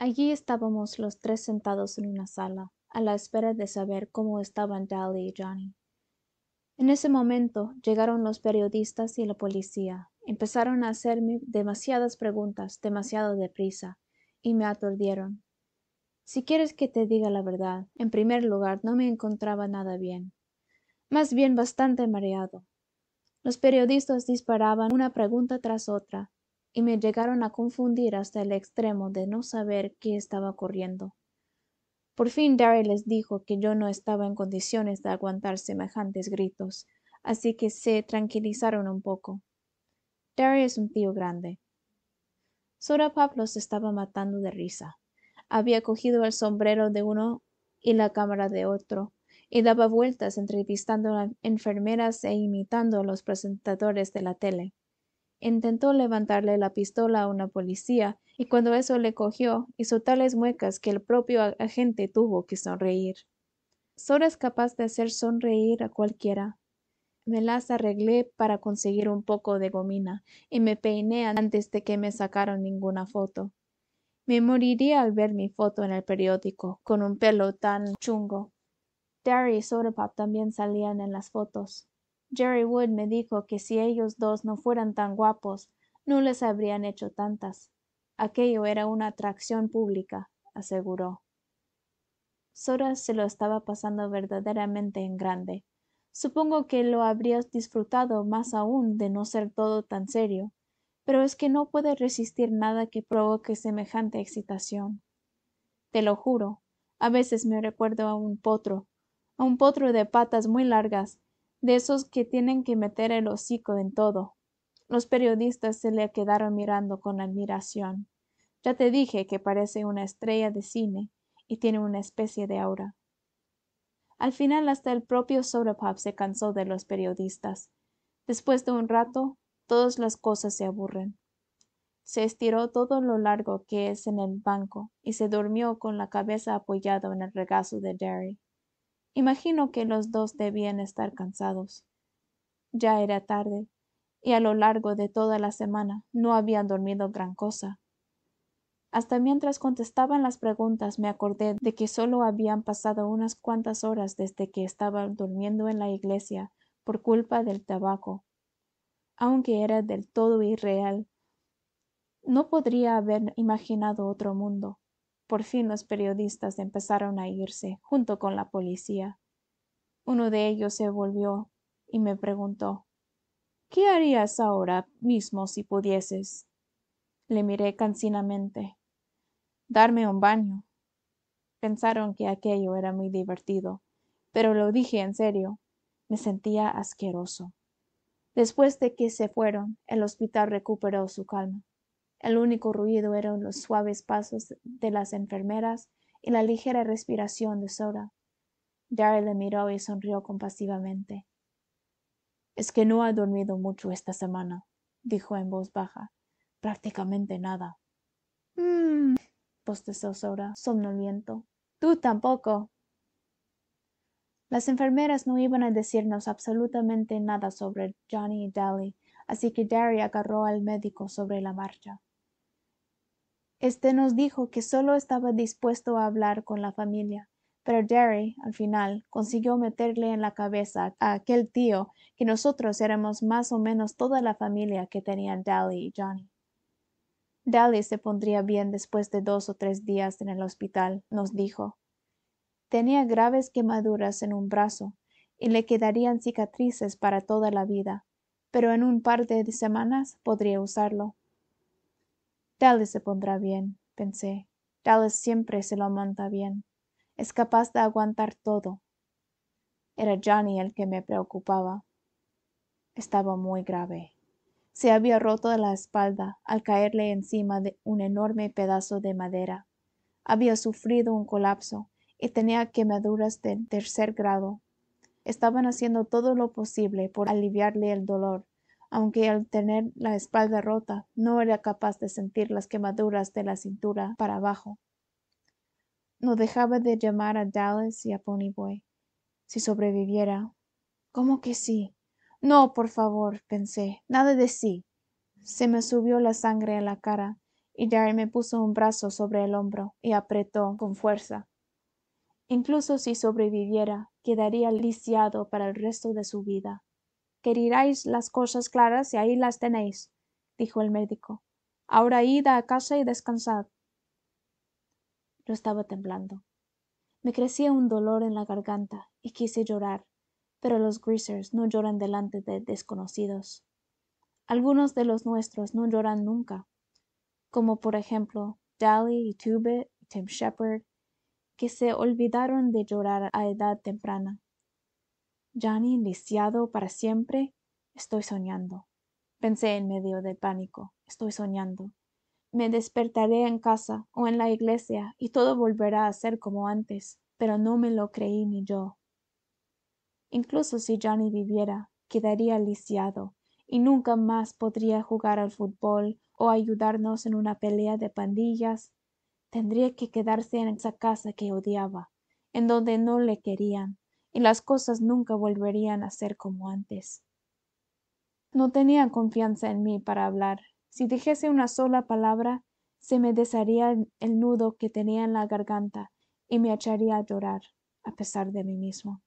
Allí estábamos los tres sentados en una sala, a la espera de saber cómo estaban Dolly y Johnny. En ese momento llegaron los periodistas y la policía. Empezaron a hacerme demasiadas preguntas, demasiado deprisa, y me aturdieron. Si quieres que te diga la verdad, en primer lugar no me encontraba nada bien. Más bien bastante mareado. Los periodistas disparaban una pregunta tras otra, y me llegaron a confundir hasta el extremo de no saber qué estaba ocurriendo. Por fin Darry les dijo que yo no estaba en condiciones de aguantar semejantes gritos, así que se tranquilizaron un poco. Darry es un tío grande. Soda Pop los estaba matando de risa. Había cogido el sombrero de uno y la cámara de otro, y daba vueltas entrevistando a enfermeras e imitando a los presentadores de la tele. Intentó levantarle la pistola a una policía, y cuando eso le cogió, hizo tales muecas que el propio agente tuvo que sonreír. Soda es capaz de hacer sonreír a cualquiera. Me las arreglé para conseguir un poco de gomina, y me peiné antes de que me sacaran ninguna foto. Me moriría al ver mi foto en el periódico, con un pelo tan chungo. Darry y Soda Pop también salían en las fotos. Jerry Wood me dijo que si ellos dos no fueran tan guapos, no les habrían hecho tantas. Aquello era una atracción pública, aseguró. Soda se lo estaba pasando verdaderamente en grande. Supongo que lo habrías disfrutado más aún de no ser todo tan serio, pero es que no puede resistir nada que provoque semejante excitación. Te lo juro, a veces me recuerdo a un potro de patas muy largas, de esos que tienen que meter el hocico en todo. Los periodistas se le quedaron mirando con admiración. Ya te dije que parece una estrella de cine y tiene una especie de aura. Al final hasta el propio Soda Pop se cansó de los periodistas. Después de un rato, todas las cosas se aburren. Se estiró todo lo largo que es en el banco y se durmió con la cabeza apoyada en el regazo de Darry. Imagino que los dos debían estar cansados. Ya era tarde, y a lo largo de toda la semana no habían dormido gran cosa. Hasta mientras contestaban las preguntas me acordé de que solo habían pasado unas cuantas horas desde que estaba durmiendo en la iglesia por culpa del tabaco. Aunque era del todo irreal, no podría haber imaginado otro mundo. Por fin los periodistas empezaron a irse, junto con la policía. Uno de ellos se volvió y me preguntó: ¿Qué harías ahora mismo si pudieses? Le miré cansinamente. Darme un baño. Pensaron que aquello era muy divertido, pero lo dije en serio. Me sentía asqueroso. Después de que se fueron, el hospital recuperó su calma. El único ruido eran los suaves pasos de las enfermeras y la ligera respiración de Soda. Darry le miró y sonrió compasivamente. Es que no ha dormido mucho esta semana, dijo en voz baja. Prácticamente nada. Bostezó Soda, somnoliento. Tú tampoco. Las enfermeras no iban a decirnos absolutamente nada sobre Johnny y Dolly, así que Darry agarró al médico sobre la marcha. Este nos dijo que solo estaba dispuesto a hablar con la familia, pero Darry, al final, consiguió meterle en la cabeza a aquel tío que nosotros éramos más o menos toda la familia que tenían Dolly y Johnny. Dolly se pondría bien después de 2 o 3 días en el hospital, nos dijo. Tenía graves quemaduras en un brazo y le quedarían cicatrices para toda la vida, pero en un par de semanas podría usarlo. Dallas se pondrá bien, pensé. Dallas siempre se lo monta bien. Es capaz de aguantar todo. Era Johnny el que me preocupaba. Estaba muy grave. Se había roto la espalda al caerle encima de un enorme pedazo de madera. Había sufrido un colapso y tenía quemaduras de 3er grado. Estaban haciendo todo lo posible por aliviarle el dolor, aunque al tener la espalda rota no era capaz de sentir las quemaduras de la cintura para abajo. No dejaba de llamar a Dallas y a Ponyboy. Si sobreviviera. ¿Cómo que sí? No, por favor, pensé, nada de sí. Se me subió la sangre a la cara y Darry me puso un brazo sobre el hombro y apretó con fuerza. Incluso si sobreviviera, quedaría lisiado para el resto de su vida. Queríais las cosas claras y ahí las tenéis, dijo el médico. Ahora id a casa y descansad. Yo estaba temblando. Me crecía un dolor en la garganta y quise llorar, pero los Greasers no lloran delante de desconocidos. Algunos de los nuestros no lloran nunca, como por ejemplo Daly y Tubit y Tim Shepherd, que se olvidaron de llorar a edad temprana. Johnny lisiado para siempre. Estoy soñando. Pensé en medio del pánico. Estoy soñando. Me despertaré en casa o en la iglesia y todo volverá a ser como antes, pero no me lo creí ni yo. Incluso si Johnny viviera, quedaría lisiado y nunca más podría jugar al fútbol o ayudarnos en una pelea de pandillas. Tendría que quedarse en esa casa que odiaba, en donde no le querían, y las cosas nunca volverían a ser como antes. No tenía confianza en mí para hablar. Si dijese una sola palabra, se me desharía el nudo que tenía en la garganta y me echaría a llorar, a pesar de mí mismo.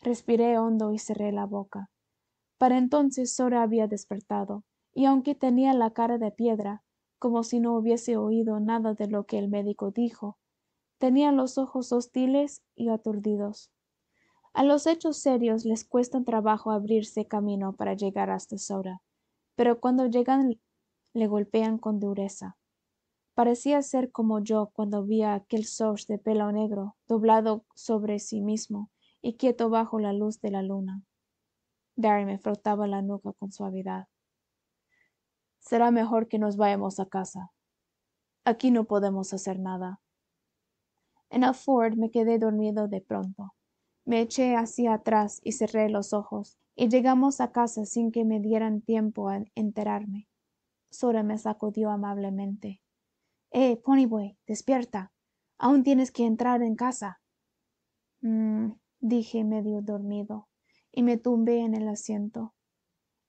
Respiré hondo y cerré la boca. Para entonces Sora había despertado, y aunque tenía la cara de piedra, como si no hubiese oído nada de lo que el médico dijo, tenía los ojos hostiles y aturdidos. A los hechos serios les cuesta trabajo abrirse camino para llegar hasta Sora, pero cuando llegan le golpean con dureza. Parecía ser como yo cuando vi a aquel Sosh de pelo negro doblado sobre sí mismo y quieto bajo la luz de la luna. Darry me frotaba la nuca con suavidad. Será mejor que nos vayamos a casa. Aquí no podemos hacer nada. En el Ford me quedé dormido de pronto. Me eché hacia atrás y cerré los ojos, y llegamos a casa sin que me dieran tiempo a enterarme. Sora me sacudió amablemente. Ponyboy, despierta. Aún tienes que entrar en casa. Dije medio dormido, y me tumbé en el asiento.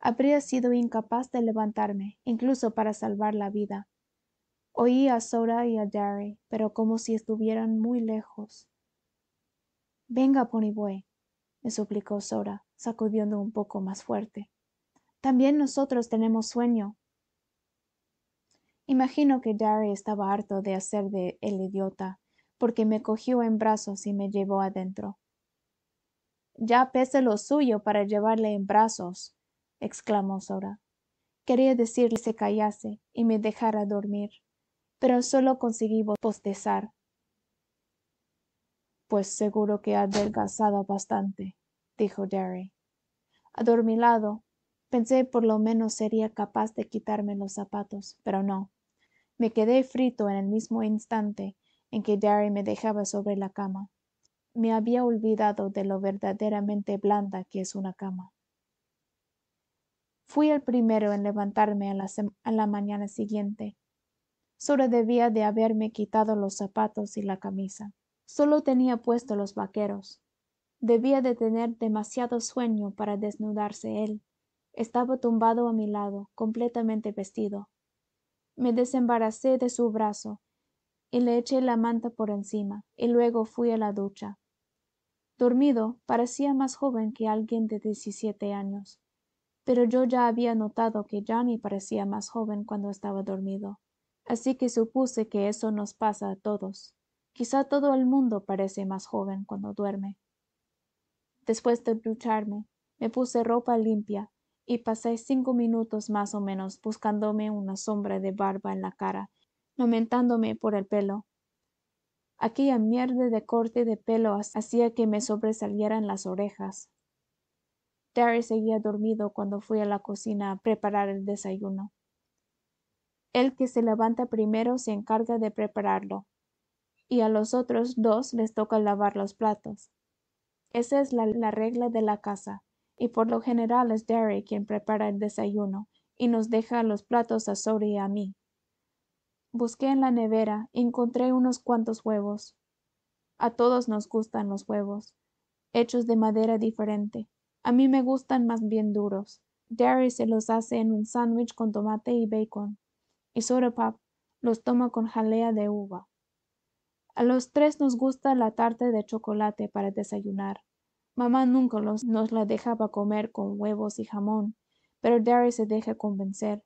Habría sido incapaz de levantarme, incluso para salvar la vida. Oí a Sora y a Darry, pero como si estuvieran muy lejos. Venga, Ponyboy, me suplicó Sora, sacudiendo un poco más fuerte. También nosotros tenemos sueño. Imagino que Darry estaba harto de hacer de el idiota, porque me cogió en brazos y me llevó adentro. Ya pese lo suyo para llevarle en brazos, exclamó Sora. Quería decirle que se callase y me dejara dormir, pero solo conseguí bostezar. Pues seguro que ha adelgazado bastante, dijo Darry. Adormilado, pensé por lo menos sería capaz de quitarme los zapatos, pero no. Me quedé frito en el mismo instante en que Darry me dejaba sobre la cama. Me había olvidado de lo verdaderamente blanda que es una cama. Fui el primero en levantarme a la mañana siguiente. Sora debía de haberme quitado los zapatos y la camisa. Solo tenía puesto los vaqueros. Debía de tener demasiado sueño para desnudarse él. Estaba tumbado a mi lado, completamente vestido. Me desembaracé de su brazo y le eché la manta por encima, y luego fui a la ducha. Dormido, parecía más joven que alguien de 17 años, pero yo ya había notado que Johnny parecía más joven cuando estaba dormido, así que supuse que eso nos pasa a todos. Quizá todo el mundo parece más joven cuando duerme. Después de ducharme, me puse ropa limpia y pasé 5 minutos más o menos buscándome una sombra de barba en la cara, lamentándome por el pelo. Aquella mierda de corte de pelo hacía que me sobresalieran las orejas. Darry seguía dormido cuando fui a la cocina a preparar el desayuno. El que se levanta primero se encarga de prepararlo, y a los otros dos les toca lavar los platos. Esa es la regla de la casa, y por lo general es Darry quien prepara el desayuno y nos deja los platos a Sora y a mí. Busqué en la nevera y encontré unos cuantos huevos. A todos nos gustan los huevos, hechos de madera diferente. A mí me gustan más bien duros. Darry se los hace en un sándwich con tomate y bacon. y Soda Pop los toma con jalea de uva. A los tres nos gusta la tarta de chocolate para desayunar. Mamá nunca nos la dejaba comer con huevos y jamón, pero Derry se deja convencer.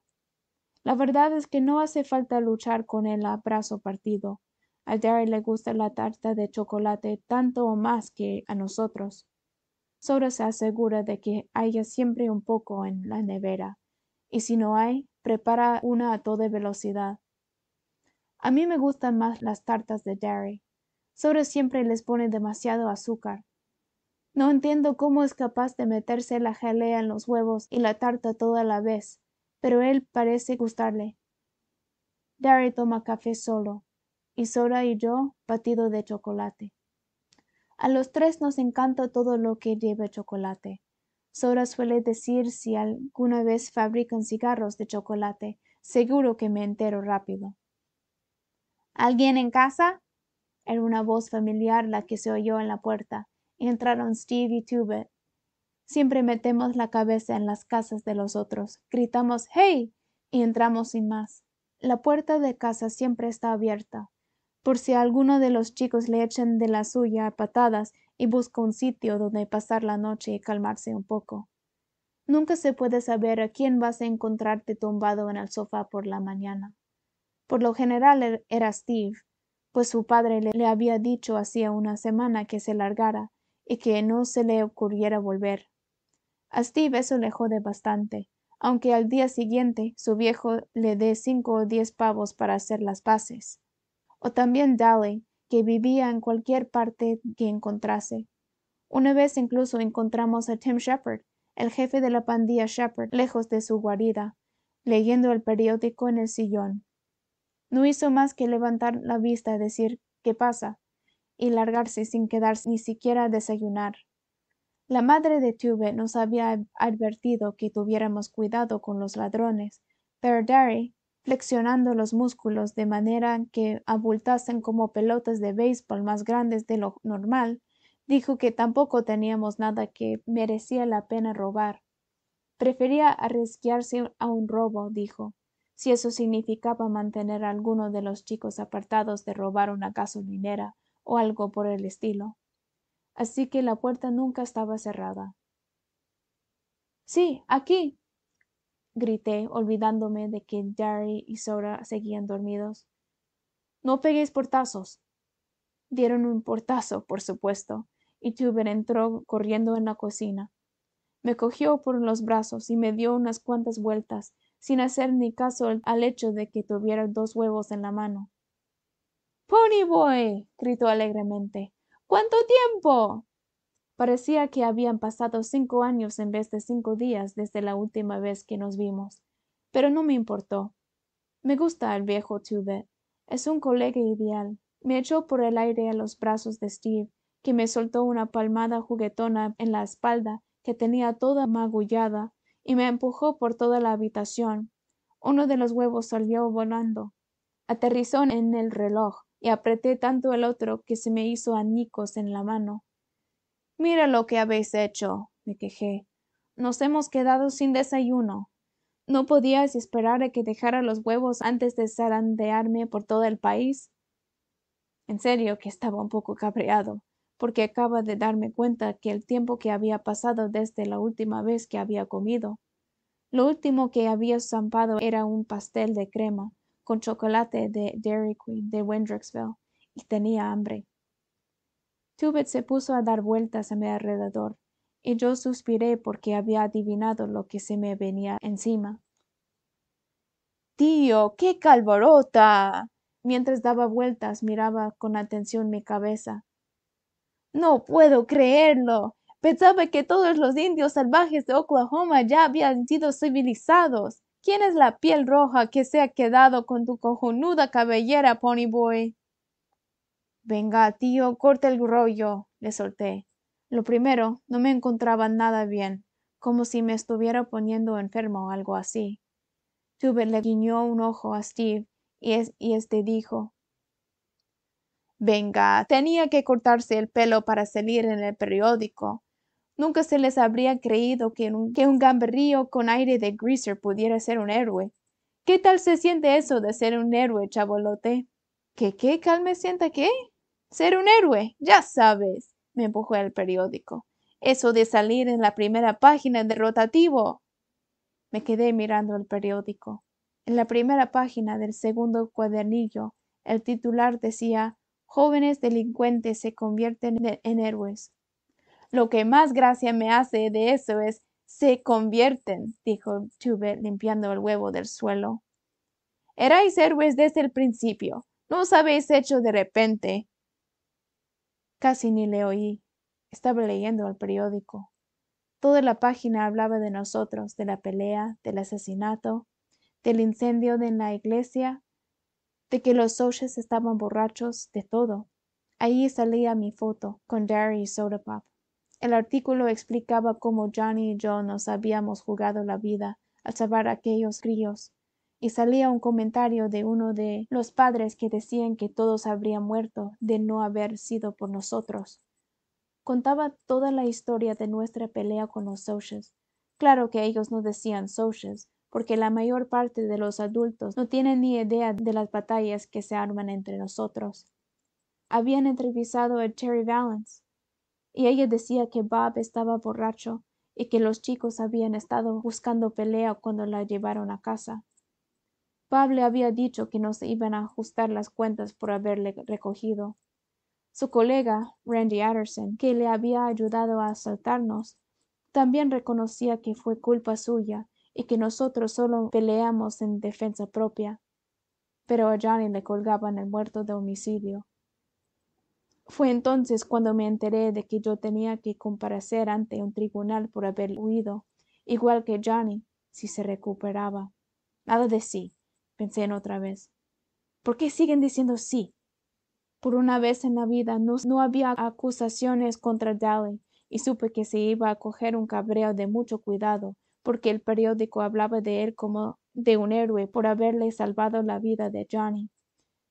La verdad es que no hace falta luchar con el brazo partido. A Derry le gusta la tarta de chocolate tanto o más que a nosotros. Soda se asegura de que haya siempre un poco en la nevera, y si no hay, prepara una a toda velocidad. A mí me gustan más las tartas de Derry. Soda siempre les pone demasiado azúcar. No entiendo cómo es capaz de meterse la jalea en los huevos y la tarta toda a la vez, pero él parece gustarle. Derry toma café solo, y Soda y yo batido de chocolate. A los tres nos encanta todo lo que lleve chocolate. Soda suele decir si alguna vez fabrican cigarros de chocolate, seguro que me entero rápido. ¿Alguien en casa? Era una voz familiar la que se oyó en la puerta, y entraron Steve y Tubet. Siempre metemos la cabeza en las casas de los otros, gritamos ¡Hey! Y entramos sin más. La puerta de casa siempre está abierta, por si alguno de los chicos le echan de la suya a patadas y busca un sitio donde pasar la noche y calmarse un poco. Nunca se puede saber a quién vas a encontrarte tumbado en el sofá por la mañana. Por lo general era Steve, pues su padre le había dicho hacía una semana que se largara y que no se le ocurriera volver. A Steve eso le jode bastante, aunque al día siguiente su viejo le dé 5 o 10 pavos para hacer las paces. O también Daly, que vivía en cualquier parte que encontrase. Una vez incluso encontramos a Tim Shepard, el jefe de la pandilla Shepard, lejos de su guarida, leyendo el periódico en el sillón. No hizo más que levantar la vista, decir ¿qué pasa? Y largarse sin quedarse ni siquiera a desayunar. La madre de Tubet nos había advertido que tuviéramos cuidado con los ladrones, pero Derry, flexionando los músculos de manera que abultasen como pelotas de béisbol más grandes de lo normal, dijo que tampoco teníamos nada que merecía la pena robar. Prefería arriesgarse a un robo, dijo, si eso significaba mantener a alguno de los chicos apartados de robar una gasolinera o algo por el estilo. Así que la puerta nunca estaba cerrada. Sí, aquí, grité, olvidándome de que Derry y Soda seguían dormidos. No peguéis portazos. Dieron un portazo, por supuesto, y Tubet entró corriendo en la cocina. Me cogió por los brazos y me dio unas cuantas vueltas, sin hacer ni caso al hecho de que tuviera 2 huevos en la mano. ¡Ponyboy! Gritó alegremente. ¿Cuánto tiempo? Parecía que habían pasado 5 años en vez de 5 días desde la última vez que nos vimos, pero no me importó. Me gusta el viejo Tubet. Es un colega ideal. Me echó por el aire a los brazos de Steve, que me soltó una palmada juguetona en la espalda que tenía toda magullada, y me empujó por toda la habitación. Uno de los huevos salió volando. Aterrizó en el reloj, y apreté tanto el otro que se me hizo añicos en la mano. Mira lo que habéis hecho, me quejé. Nos hemos quedado sin desayuno. ¿No podíais esperar a que dejara los huevos antes de zarandearme por todo el país? En serio que estaba un poco cabreado, porque acaba de darme cuenta que el tiempo que había pasado desde la última vez que había comido. Lo último que había zampado era un pastel de crema con chocolate de Dairy Queen de Wendricksville, y tenía hambre. Tubet se puso a dar vueltas a mi alrededor, y yo suspiré porque había adivinado lo que se me venía encima. ¡Tío, qué calborota! Mientras daba vueltas miraba con atención mi cabeza. No puedo creerlo. Pensaba que todos los indios salvajes de Oklahoma ya habían sido civilizados. ¿Quién es la piel roja que se ha quedado con tu cojonuda cabellera, Ponyboy? Venga, tío, corta el rollo, le solté. Lo primero, no me encontraba nada bien, como si me estuviera poniendo enfermo o algo así. Tubet le guiñó un ojo a Steve y este dijo: Venga, tenía que cortarse el pelo para salir en el periódico. Nunca se les habría creído que un gamberrillo con aire de greaser pudiera ser un héroe. ¿Qué tal se siente eso de ser un héroe, chavolote? ¿Qué tal me sienta qué? Ser un héroe, ya sabes, me empujó el periódico. Eso de salir en la primera página del rotativo. Me quedé mirando el periódico. En la primera página del segundo cuadernillo, el titular decía: Jóvenes delincuentes se convierten en héroes. Lo que más gracia me hace de eso es se convierten, dijo Tubet limpiando el huevo del suelo. Erais héroes desde el principio. No os habéis hecho de repente. Casi ni le oí. Estaba leyendo el periódico. Toda la página hablaba de nosotros, de la pelea, del asesinato, del incendio en la iglesia, de que los Soches estaban borrachos, de todo. Allí salía mi foto, con Derry y Soda Pop. El artículo explicaba cómo Johnny y yo nos habíamos jugado la vida al salvar a aquellos críos, y salía un comentario de uno de los padres que decían que todos habrían muerto de no haber sido por nosotros. Contaba toda la historia de nuestra pelea con los Soches. Claro que ellos no decían Soches, porque la mayor parte de los adultos no tienen ni idea de las batallas que se arman entre nosotros. Habían entrevistado a Terry Valance, y ella decía que Bob estaba borracho y que los chicos habían estado buscando pelea cuando la llevaron a casa. Bob le había dicho que no se iban a ajustar las cuentas por haberle recogido. Su colega, Randy Anderson, que le había ayudado a asaltarnos, también reconocía que fue culpa suya y que nosotros solo peleamos en defensa propia. Pero a Johnny le colgaban el muerto de homicidio. Fue entonces cuando me enteré de que yo tenía que comparecer ante un tribunal por haber huido, igual que Johnny, si se recuperaba. Nada de sí, pensé en otra vez. ¿Por qué siguen diciendo sí? Por una vez en la vida no había acusaciones contra Daly, y supe que se iba a coger un cabreo de mucho cuidado, porque el periódico hablaba de él como de un héroe por haberle salvado la vida de Johnny.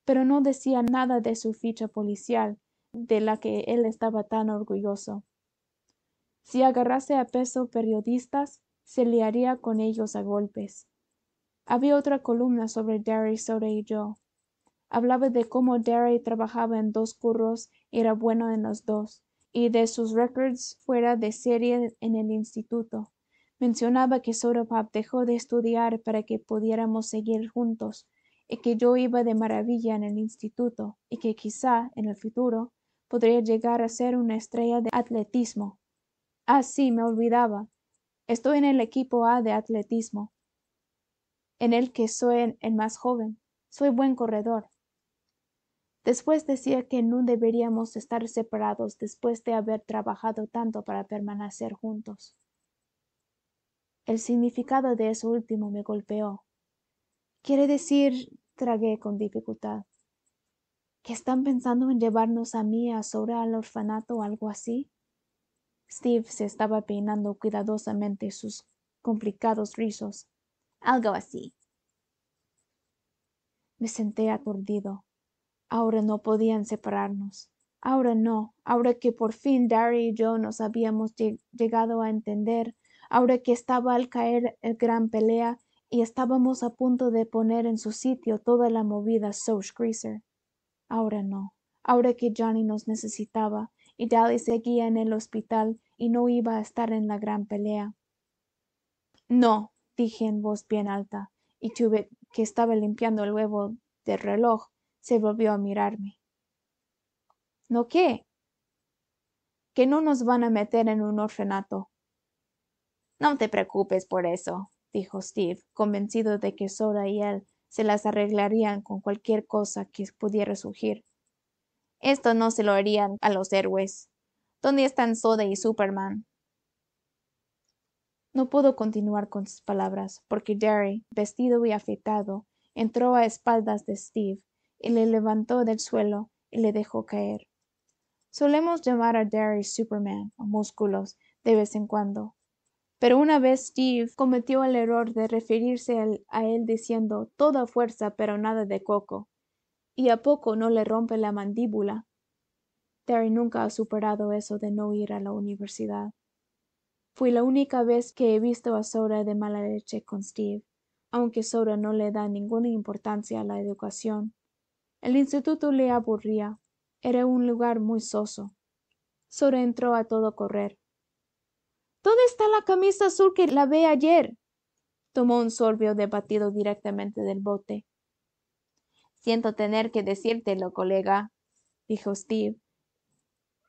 Pero no decía nada de su ficha policial, de la que él estaba tan orgulloso. Si agarrase a peso periodistas, se liaría con ellos a golpes. Había otra columna sobre Derry, Soda y yo. Hablaba de cómo Derry trabajaba en 2 curros y era bueno en los 2, y de sus récords fuera de serie en el instituto. Mencionaba que Soda Pop dejó de estudiar para que pudiéramos seguir juntos, y que yo iba de maravilla en el instituto, y que quizá, en el futuro, podría llegar a ser una estrella de atletismo. Ah, sí, me olvidaba. Estoy en el equipo A de atletismo, en el que soy el más joven. Soy buen corredor. Después decía que no deberíamos estar separados después de haber trabajado tanto para permanecer juntos. El significado de eso último me golpeó. Quiere decir, tragué con dificultad, que están pensando en llevarnos a mí y a Sora al orfanato o algo así. Steve se estaba peinando cuidadosamente sus complicados rizos. Algo así. Me senté aturdido. Ahora no podían separarnos. Ahora no, ahora que por fin Darry y yo nos habíamos llegado a entender, ahora que estaba al caer el gran pelea y estábamos a punto de poner en su sitio toda la movida Soch Greaser. Ahora no, ahora que Johnny nos necesitaba y Dally seguía en el hospital y no iba a estar en la gran pelea. No, dije en voz bien alta, y Tubet, que estaba limpiando el huevo del reloj, se volvió a mirarme. ¿No qué? Que no nos van a meter en un orfanato. No te preocupes por eso, dijo Steve, convencido de que Soda y él se las arreglarían con cualquier cosa que pudiera surgir. Esto no se lo harían a los héroes. ¿Dónde están Soda y Superman? No pudo continuar con sus palabras, porque Derry, vestido y afeitado, entró a espaldas de Steve y le levantó del suelo y le dejó caer. Solemos llamar a Derry Superman o Músculos de vez en cuando, pero una vez Steve cometió el error de referirse a él diciendo toda fuerza pero nada de coco, y a poco no le rompe la mandíbula. Derry nunca ha superado eso de no ir a la universidad. Fue la única vez que he visto a Soda de mala leche con Steve. aunque Sora no le da ninguna importancia a la educación. El instituto le aburría. Era un lugar muy soso. Sora entró a todo correr. ¿Dónde está la camisa azul que lavé ayer? Tomó un sorbo de batido directamente del bote. Siento tener que decírtelo, colega, dijo Steve,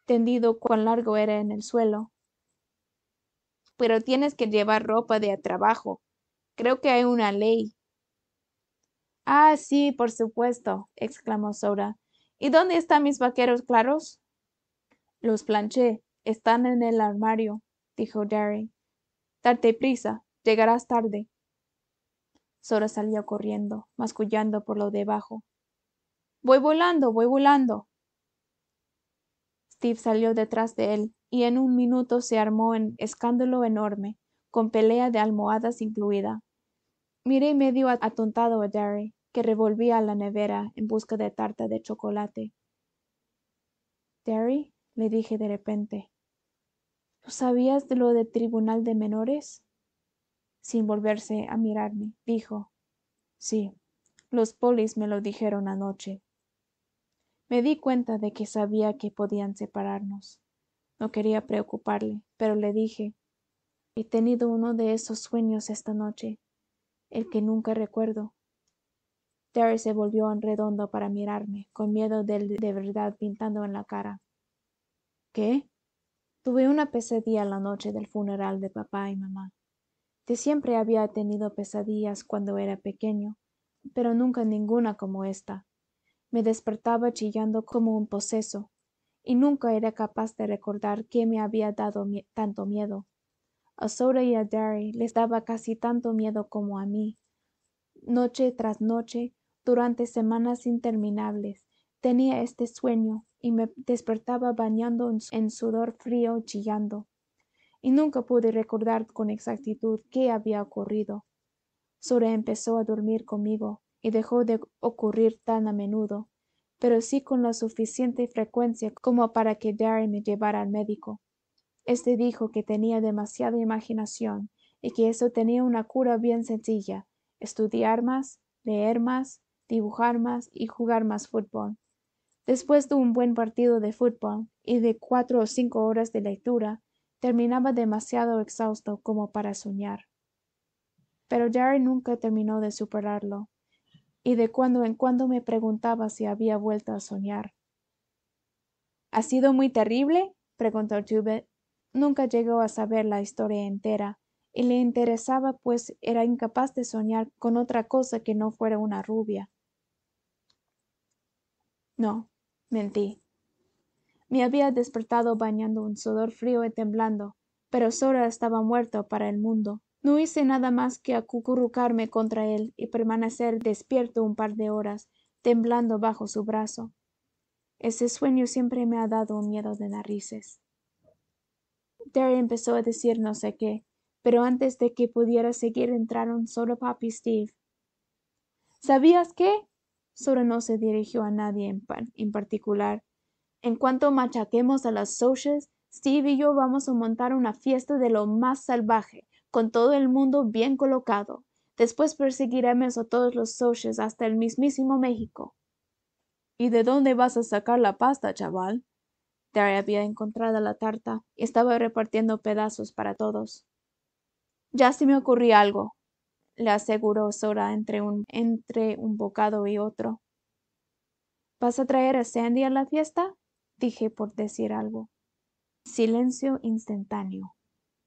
tendido cuán largo era en el suelo. Pero tienes que llevar ropa de trabajo. Creo que hay una ley. Ah, sí, por supuesto, exclamó Sora. ¿Y dónde están mis vaqueros claros? Los planché. Están en el armario, dijo Jerry. Date prisa. Llegarás tarde. Sora salió corriendo, mascullando por lo debajo. Voy volando, voy volando. Steve salió detrás de él, y en un minuto se armó un escándalo enorme, con pelea de almohadas incluida. Miré medio atontado a Jerry, que revolvía la nevera en busca de tarta de chocolate. Jerry, le dije de repente, ¿tú sabías de lo del tribunal de menores? Sin volverse a mirarme, dijo, sí, los polis me lo dijeron anoche. Me di cuenta de que sabía que podían separarnos. No quería preocuparle, pero le dije, he tenido uno de esos sueños esta noche, el que nunca recuerdo. Terry se volvió en redondo para mirarme, con miedo de verdad pintando en la cara. ¿Qué? Tuve una pesadilla la noche del funeral de papá y mamá. De siempre había tenido pesadillas cuando era pequeño, pero nunca ninguna como esta. Me despertaba chillando como un poseso, y nunca era capaz de recordar qué me había dado tanto miedo. A Sora y a Derry les daba casi tanto miedo como a mí. Noche tras noche, durante semanas interminables, tenía este sueño y me despertaba bañando en sudor frío chillando, y nunca pude recordar con exactitud qué había ocurrido. Sora empezó a dormir conmigo y dejó de ocurrir tan a menudo, pero sí con la suficiente frecuencia como para que Derry me llevara al médico. Este dijo que tenía demasiada imaginación y que eso tenía una cura bien sencilla: estudiar más, leer más, dibujar más y jugar más fútbol. Después de un buen partido de fútbol y de 4 o 5 horas de lectura, terminaba demasiado exhausto como para soñar. Pero Jerry nunca terminó de superarlo, y de cuando en cuando me preguntaba si había vuelto a soñar. ¿Ha sido muy terrible?, preguntó Jubet. Nunca llegó a saber la historia entera, y le interesaba, pues era incapaz de soñar con otra cosa que no fuera una rubia. No, mentí. Me había despertado bañando en sudor frío y temblando, pero Sora estaba muerto para el mundo. No hice nada más que acucurrucarme contra él y permanecer despierto un par de horas, temblando bajo su brazo. Ese sueño siempre me ha dado un miedo de narices. Terry empezó a decir no sé qué, pero antes de que pudiera seguir entraron solo Pop y Steve. ¿Sabías qué? Sora no se dirigió a nadie en particular. En cuanto machaquemos a las Socias, Steve y yo vamos a montar una fiesta de lo más salvaje, con todo el mundo bien colocado. Después perseguiremos a todos los Socias hasta el mismísimo México. ¿Y de dónde vas a sacar la pasta, chaval? Terry había encontrado la tarta y estaba repartiendo pedazos para todos. Ya se me ocurrió algo, le aseguró Sora entre un bocado y otro. ¿Vas a traer a Sandy a la fiesta?, dije por decir algo. Silencio instantáneo.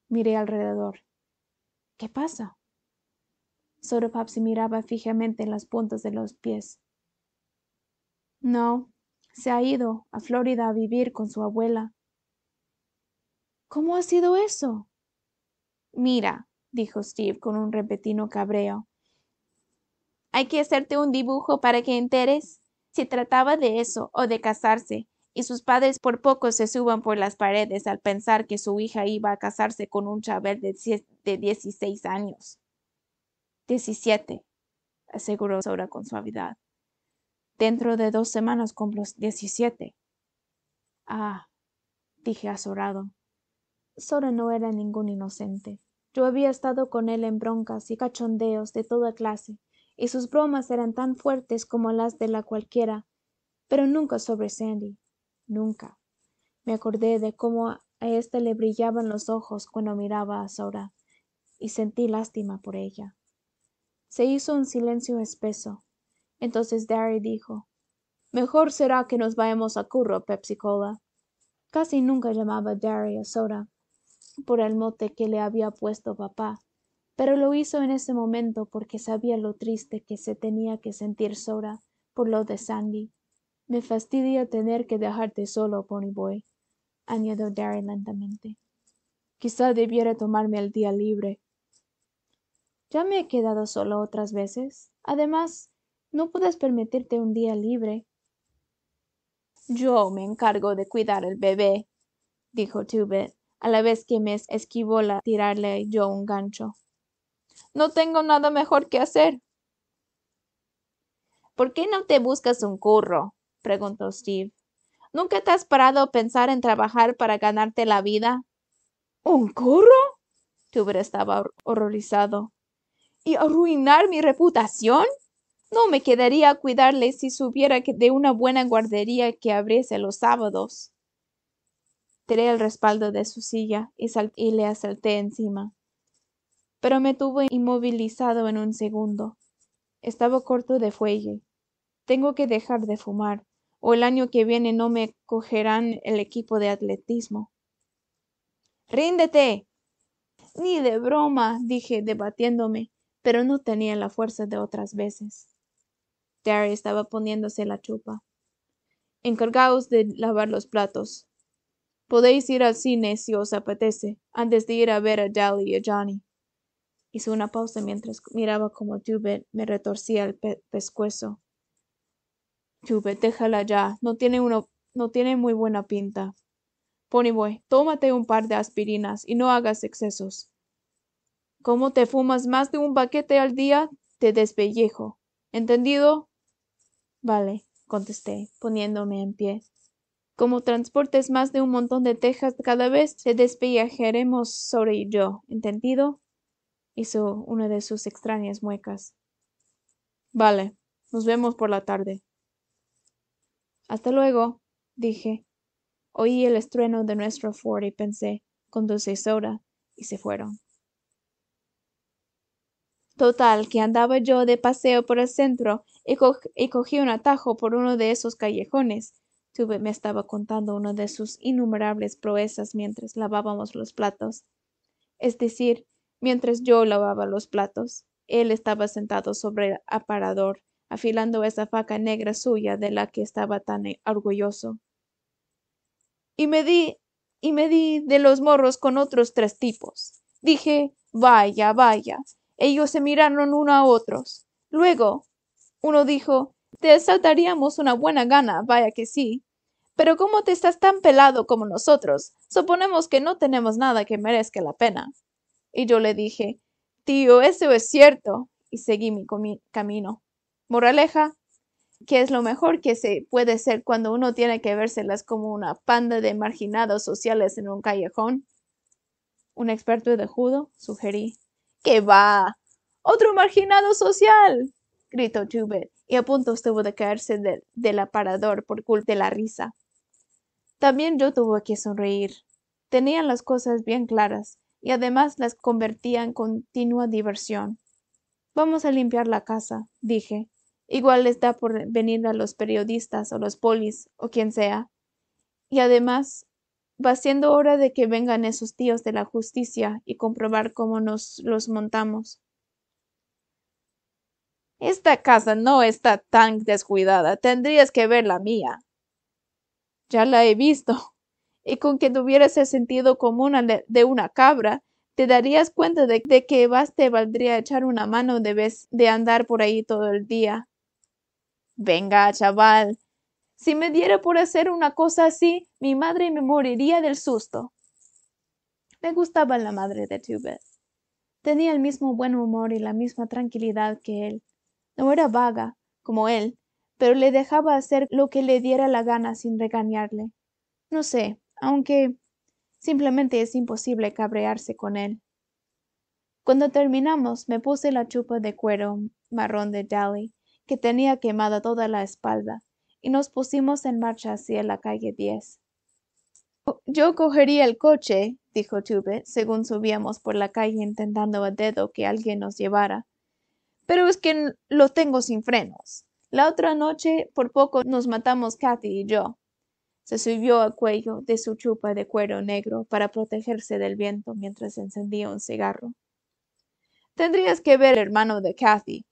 Miré alrededor. ¿Qué pasa? Soda Pop se miraba fijamente en las puntas de los pies. No, se ha ido a Florida a vivir con su abuela. ¿Cómo ha sido eso? Mira, dijo Steve con un repentino cabreo. Hay que hacerte un dibujo para que enteres. Se trataba de eso, o de casarse, y sus padres por poco se suban por las paredes al pensar que su hija iba a casarse con un chaval de 16 años. 17, aseguró Sora con suavidad. Dentro de 2 semanas cumplo 17. Ah, dije azorado. Sora no era ningún inocente. Yo había estado con él en broncas y cachondeos de toda clase, y sus bromas eran tan fuertes como las de la cualquiera, pero nunca sobre Sandy. Nunca. Me acordé de cómo a éste le brillaban los ojos cuando miraba a Zora, y sentí lástima por ella. Se hizo un silencio espeso. Entonces Derry dijo: «Mejor será que nos vayamos a Curro, Pepsi-Cola». Casi nunca llamaba Derry a Zora por el mote que le había puesto papá, pero lo hizo en ese momento porque sabía lo triste que se tenía que sentir Zora por lo de Sandy. «Me fastidia tener que dejarte solo, Ponyboy», añadió Derry lentamente. «Quizá debiera tomarme el día libre». «Ya me he quedado solo otras veces. Además, no puedes permitirte un día libre». «Yo me encargo de cuidar el bebé», dijo Two-Bit, a la vez que me esquivó la tirarle yo un gancho. «No tengo nada mejor que hacer». «¿Por qué no te buscas un curro?», preguntó Steve. «¿Nunca te has parado a pensar en trabajar para ganarte la vida?» «¿Un curro?», Two-Bit estaba horrorizado. «¿Y arruinar mi reputación? No me quedaría a cuidarle si supiera de una buena guardería que abriese los sábados». Tiré el respaldo de su silla y le salté encima. Pero me tuvo inmovilizado en un segundo. Estaba corto de fuelle. Tengo que dejar de fumar, o el año que viene no me cogerán el equipo de atletismo. «¡Ríndete!». «Ni de broma», dije, debatiéndome, pero no tenía la fuerza de otras veces. Derry estaba poniéndose la chupa. «Encargaos de lavar los platos. Podéis ir al cine si os apetece, antes de ir a ver a Dally y a Johnny». Hizo una pausa mientras miraba cómo Two-Bit me retorcía el pescuezo. «Two-Bit, déjala ya. No tiene muy buena pinta. Ponyboy, tómate un par de aspirinas y no hagas excesos. ¿Cómo te fumas más de un paquete al día? Te despellejo. ¿Entendido?» «Vale», contesté, poniéndome en pie. «Como transportes más de un montón de tejas cada vez, te despellejaremos sobre yo. ¿Entendido?». Hizo una de sus extrañas muecas. «Vale, nos vemos por la tarde». «Hasta luego», dije. Oí el estruendo de nuestro Ford y pensé: «Conduce Zora», y se fueron. Total, que andaba yo de paseo por el centro y cogí un atajo por uno de esos callejones. Two-Bit me estaba contando una de sus innumerables proezas mientras lavábamos los platos. Es decir, mientras yo lavaba los platos, él estaba sentado sobre el aparador, afilando esa faca negra suya de la que estaba tan orgulloso. Y me di de los morros con otros 3 tipos. Dije: «Vaya, vaya». Ellos se miraron uno a otros. Luego uno dijo: «Te saltaríamos una buena gana, vaya que sí. Pero como te estás tan pelado como nosotros, suponemos que no tenemos nada que merezca la pena». Y yo le dije: «Tío, eso es cierto», y seguí mi camino. Moraleja: que es lo mejor que se puede ser cuando uno tiene que vérselas como una panda de marginados sociales en un callejón. «¿Un experto de judo?», sugerí. «¡Qué va! ¡Otro marginado social!», gritó Two-Bit, y a punto estuvo de caerse del aparador por culpa de la risa. También yo tuve que sonreír. Tenían las cosas bien claras, y además las convertía en continua diversión. «Vamos a limpiar la casa», dije. «Igual les da por venir a los periodistas o los polis o quien sea. Y además, va siendo hora de que vengan esos tíos de la justicia y comprobar cómo nos los montamos». «Esta casa no está tan descuidada. Tendrías que ver la mía». «Ya la he visto. Y con que tuvieras el sentido común de una cabra, te darías cuenta de que más te valdría echar una mano de vez de andar por ahí todo el día». «Venga, chaval. Si me diera por hacer una cosa así, mi madre me moriría del susto». Me gustaba la madre de Two-Bit. Tenía el mismo buen humor y la misma tranquilidad que él. No era vaga, como él, pero le dejaba hacer lo que le diera la gana sin regañarle. No sé, aunque simplemente es imposible cabrearse con él. Cuando terminamos, me puse la chupa de cuero marrón de Daly, que tenía quemada toda la espalda, y nos pusimos en marcha hacia la calle 10. Yo cogería el coche, dijo Tubet, según subíamos por la calle intentando a dedo que alguien nos llevara. Pero es que lo tengo sin frenos. La otra noche por poco nos matamos Kathy y yo. Se subió al cuello de su chupa de cuero negro para protegerse del viento mientras encendía un cigarro. Tendrías que ver el hermano de Kathy.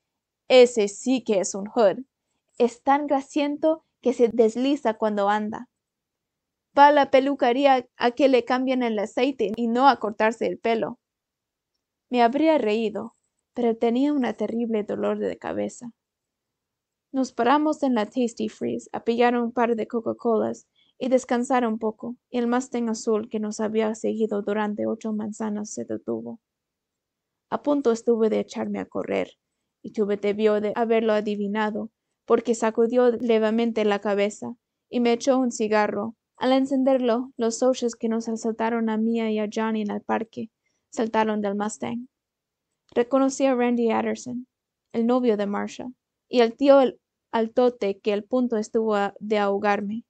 Ese sí que es un hood. Es tan grasiento que se desliza cuando anda. Va a la peluquería a que le cambien el aceite y no a cortarse el pelo. Me habría reído, pero tenía un terrible dolor de cabeza. Nos paramos en la Tasty Freeze a pillar un par de Coca-Colas y descansar un poco, y el Mustang azul que nos había seguido durante 8 manzanas se detuvo. A punto estuve de echarme a correr, y Tubet debió de haberlo adivinado, porque sacudió levemente la cabeza y me echó un cigarro. Al encenderlo, los socios que nos asaltaron a mí y a Johnny en el parque saltaron del Mustang. Reconocí a Randy Anderson, el novio de Marcia, y al tío altote que al punto estuvo de ahogarme.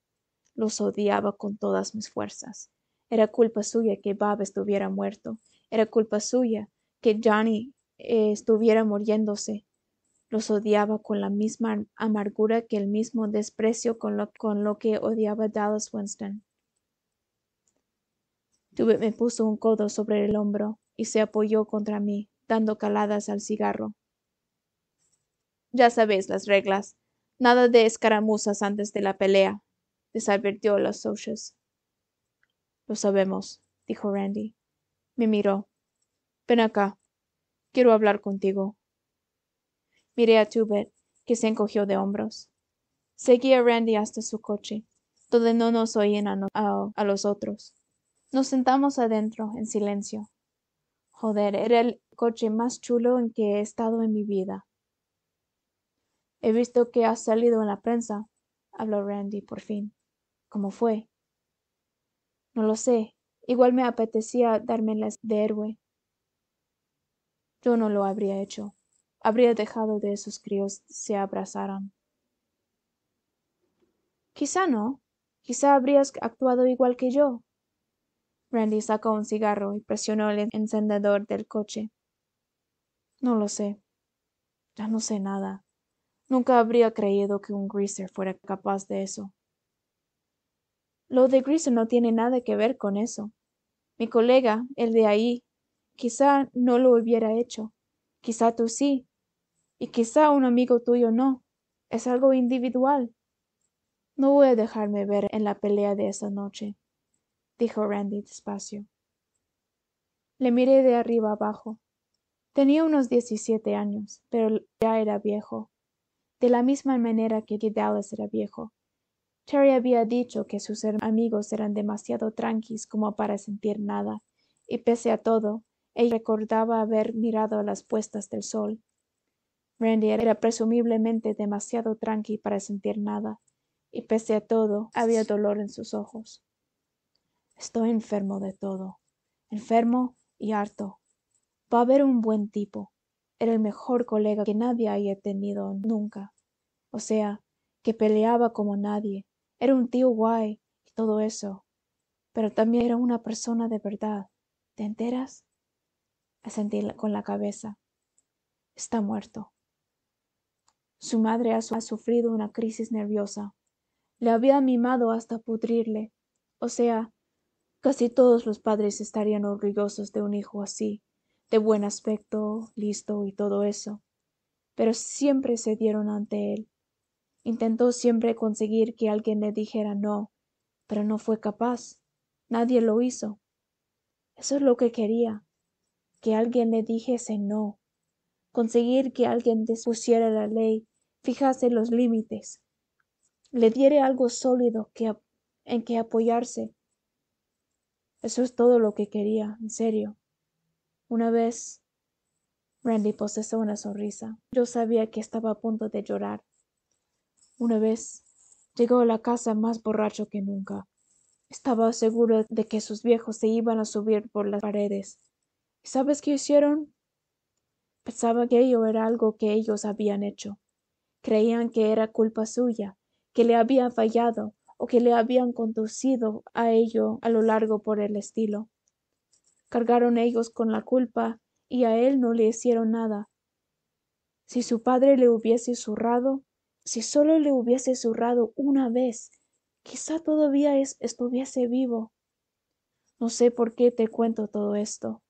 Los odiaba con todas mis fuerzas. Era culpa suya que Bob estuviera muerto. Era culpa suya que Johnny estuviera muriéndose. Los odiaba con la misma amargura que el mismo desprecio con lo que odiaba Dallas Winston. Tubet me puso un codo sobre el hombro y se apoyó contra mí, dando caladas al cigarro. Ya sabéis las reglas. Nada de escaramuzas antes de la pelea, les advirtió a los socios. Lo sabemos, dijo Randy. Me miró. Ven acá. Quiero hablar contigo. Miré a Tubet, que se encogió de hombros. Seguí a Randy hasta su coche, donde no nos oían a los otros. Nos sentamos adentro, en silencio. Joder, era el coche más chulo en que he estado en mi vida. He visto que has salido en la prensa, habló Randy por fin. ¿Cómo fue? No lo sé. Igual me apetecía dármelas de héroe. Yo no lo habría hecho. Habría dejado de esos críos se abrazaran. Quizá no. Quizá habrías actuado igual que yo. Randy sacó un cigarro y presionó el encendedor del coche. No lo sé. Ya no sé nada. Nunca habría creído que un greaser fuera capaz de eso. Lo de greaser no tiene nada que ver con eso. Mi colega, el de ahí, quizá no lo hubiera hecho. Quizá tú sí. Y quizá un amigo tuyo no. Es algo individual. No voy a dejarme ver en la pelea de esa noche, dijo Randy despacio. Le miré de arriba abajo. Tenía unos 17 años, pero ya era viejo, de la misma manera que Dallas era viejo. Terry había dicho que sus amigos eran demasiado tranquis como para sentir nada, y pese a todo, ella recordaba haber mirado las puestas del sol. Randy era presumiblemente demasiado tranqui para sentir nada, y pese a todo, había dolor en sus ojos. Estoy enfermo de todo, enfermo y harto. Bob era un buen tipo. Era el mejor colega que nadie haya tenido nunca. O sea, que peleaba como nadie. Era un tío guay y todo eso. Pero también era una persona de verdad. ¿Te enteras? Asentí con la cabeza. Está muerto. Su madre ha sufrido una crisis nerviosa. Le había mimado hasta pudrirle. O sea, casi todos los padres estarían orgullosos de un hijo así, de buen aspecto, listo y todo eso. Pero siempre cedieron ante él. Intentó siempre conseguir que alguien le dijera no, pero no fue capaz. Nadie lo hizo. Eso es lo que quería, que alguien le dijese no. Conseguir que alguien dispusiera la ley, fijase los límites, le diera algo sólido en que apoyarse. Eso es todo lo que quería, en serio. Una vez, Randy posesó una sonrisa. Yo sabía que estaba a punto de llorar. Una vez, llegó a la casa más borracho que nunca. Estaba seguro de que sus viejos se iban a subir por las paredes. ¿Y sabes qué hicieron? Pensaba que ello era algo que ellos habían hecho. Creían que era culpa suya, que le había fallado o que le habían conducido a ello a lo largo por el estilo. Cargaron ellos con la culpa y a él no le hicieron nada. Si su padre le hubiese zurrado, si solo le hubiese zurrado una vez, quizá todavía estuviese vivo. No sé por qué te cuento todo esto.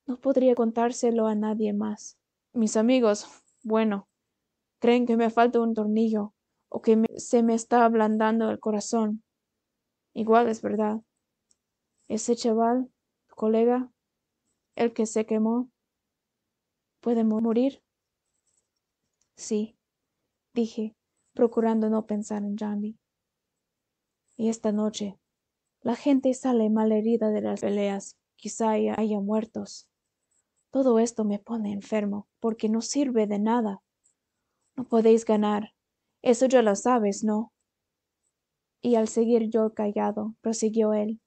No podría contárselo a nadie más. Mis amigos, bueno, creen que me falta un tornillo o que se me está ablandando el corazón. Igual es verdad. Ese chaval, tu colega, el que se quemó, ¿puede morir? Sí, dije, procurando no pensar en Johnny. Y esta noche, la gente sale malherida de las peleas, quizá haya muertos. Todo esto me pone enfermo, porque no sirve de nada. No podéis ganar. Eso ya lo sabes, ¿no? Y al seguir yo callado, prosiguió él.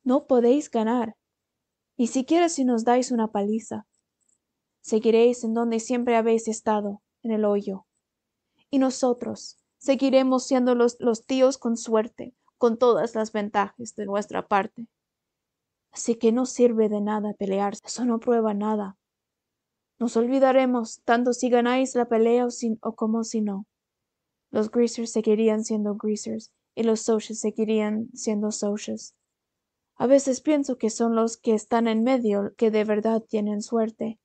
No podéis ganar, ni siquiera si nos dais una paliza. Seguiréis en donde siempre habéis estado, en el hoyo. Y nosotros seguiremos siendo los tíos con suerte, con todas las ventajas de nuestra parte. Así que no sirve de nada pelear, eso no prueba nada. Nos olvidaremos tanto si ganáis la pelea o como si no. Los greasers seguirían siendo greasers y los socios seguirían siendo socios. A veces pienso que son los que están en medio que de verdad tienen suerte.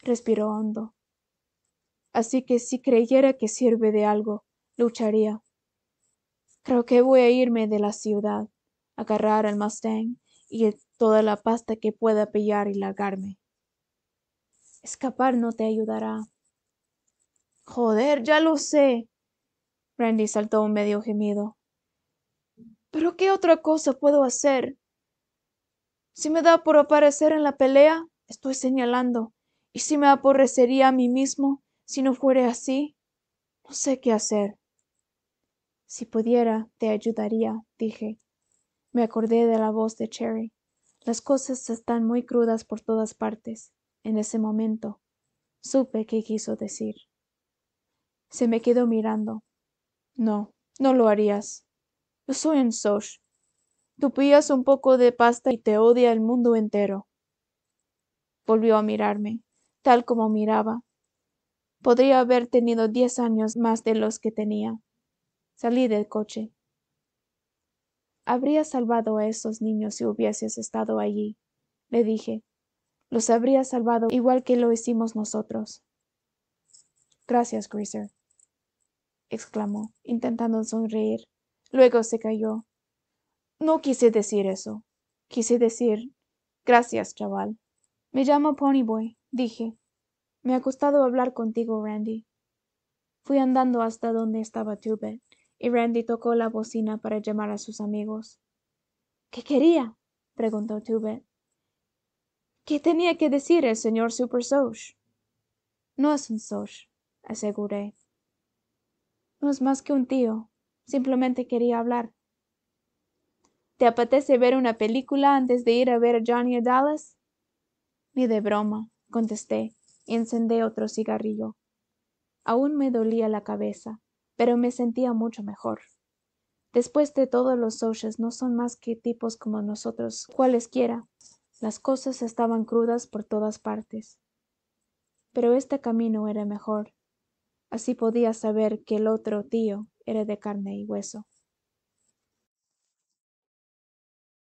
Respiró hondo. Así que si creyera que sirve de algo, lucharía. Creo que voy a irme de la ciudad, agarrar el Mustang y toda la pasta que pueda pillar y largarme. Escapar no te ayudará. Joder, ya lo sé. Randy saltó un medio gemido. ¿Pero qué otra cosa puedo hacer? Si me da por aparecer en la pelea, estoy señalando. Y si me aborrecería a mí mismo, si no fuera así, no sé qué hacer. Si pudiera, te ayudaría, dije. Me acordé de la voz de Cherry. Las cosas están muy crudas por todas partes. En ese momento, supe qué quiso decir. Se me quedó mirando. No, no lo harías. Yo soy un Soch. Tú pillas un poco de pasta y te odia el mundo entero. Volvió a mirarme, tal como miraba. Podría haber tenido 10 años más de los que tenía. Salí del coche. Habrías salvado a esos niños si hubieses estado allí, le dije. Los habrías salvado igual que lo hicimos nosotros. Gracias, Greaser, exclamó, intentando sonreír. Luego se calló. No quise decir eso. Quise decir, gracias, chaval. Me llamo Ponyboy, dije. Me ha costado hablar contigo, Randy. Fui andando hasta donde estaba Tubet, y Randy tocó la bocina para llamar a sus amigos. ¿Qué quería? Preguntó Tubet. ¿Qué tenía que decir el señor Super Soch? No es un Soch, aseguré. No es más que un tío. Simplemente quería hablar. ¿Te apetece ver una película antes de ir a ver a Johnny a Dallas? Ni de broma, contesté, y encendí otro cigarrillo. Aún me dolía la cabeza, pero me sentía mucho mejor. Después de todo, los Soches no son más que tipos como nosotros, cualesquiera. Las cosas estaban crudas por todas partes. Pero este camino era mejor. Así podía saber que el otro tío era de carne y hueso.